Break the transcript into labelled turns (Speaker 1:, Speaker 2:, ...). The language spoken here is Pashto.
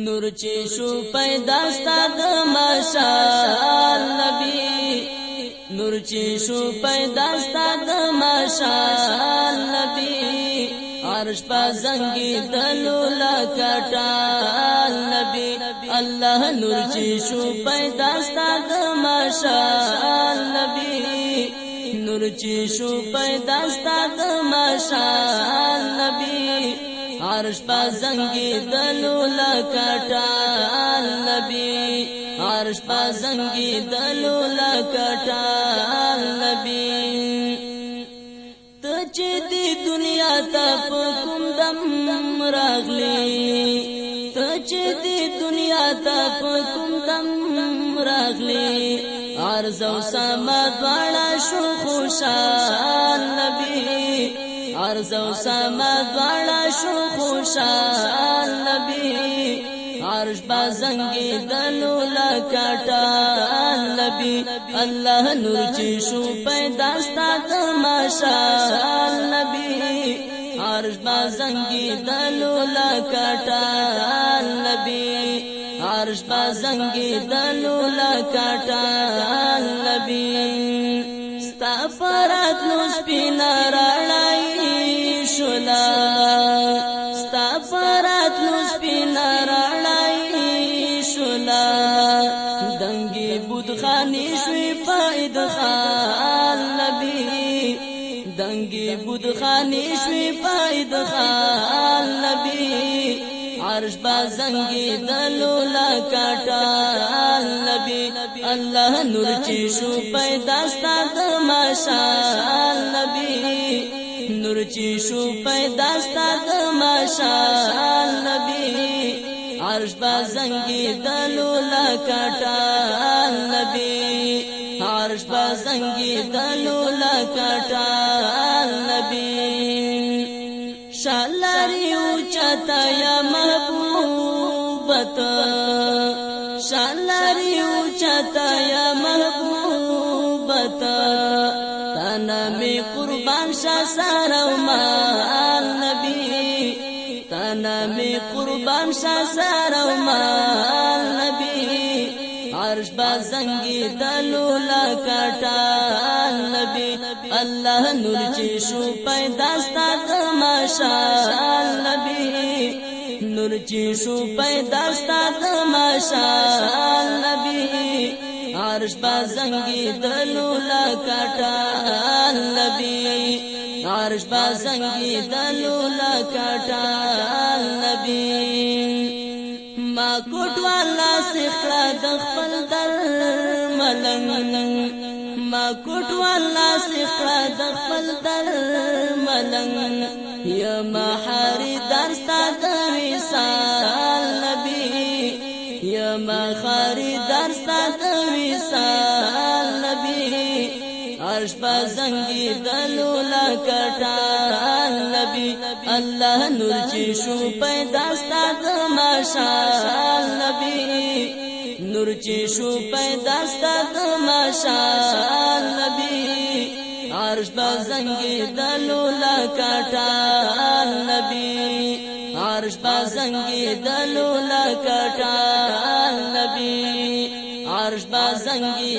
Speaker 1: نور چې شو پیدا ستاد ماشال نبی نور چې شو پیدا ستاد ماشال نبی عرش پا زنگی دلو لکٹال نبی اللہ نور چې شو پیدا ستاد ماشال نبی نور چې شو پیدا ستاد ماشال نبی عرش پا زنگی دلو لکٹال نبی عرش پا زنگی دلو لکٹال نبی تچ دی دنیا تا پکم دم راغلی تچ دی دنیا تا پکم دم راغلی عرض و سمد والا شو خوشال نبی عرض و سمد والا شو خوشال نبی عرش بازنگی دلو لکٹال نبی اللہ نور چې شو پیدا ستاد ماشال نبی عرش بازنگی دلو لکٹال نبی عرش بازنگی دلو لکٹال نبی ستا فرات نو سپینا راړای شولا ستا فرات نو سپینا راړای شولا دنګي بودخانی شوی پاید خال نبی دنګي بودخانی شوی پاید خال نبی عرش بازنگی دلو لکٹال نبی اللہ نور چې شو پیدا ستاد ماشال نبی نور چې شو پیدا ستاد ماشال نبی عرش بازنگی دلو لکٹال نبی عرش بازنگی دلو لکٹال نبی شالاری اوچتا یا محبوبت شالاری اوچتا یا محبوبت تانا میں قربان شاہ سارو مال نبی تانا میں قربان شاہ سارو مال نبی عرش بازنگی دلو لکٹال نبی اللہ نور چې شو پیدا ستاد ماشال نبی نور چې شو پیدا ستاد ماشال نبی عرش بازنگی دلو لکٹال نبی عرش بازنگی دلو لکٹال نبی ما کوټ والا سخلا د خپل در ملنګ ما کوټ والا سخلا د خپل در ملنګ یا ما حری درستا د وصال نبی یا ما حری درستا د وصال نبی عرش بازنگی دلو لکٹال نبی اللہ نور چې شو پیدا ستاد ماشال نبی نور چې شو پیدا ستاد ماشال نبی عرش بازنگی دلو لکٹال نبی عرش بازنگی دلو لکٹال نبی عرش بازنگی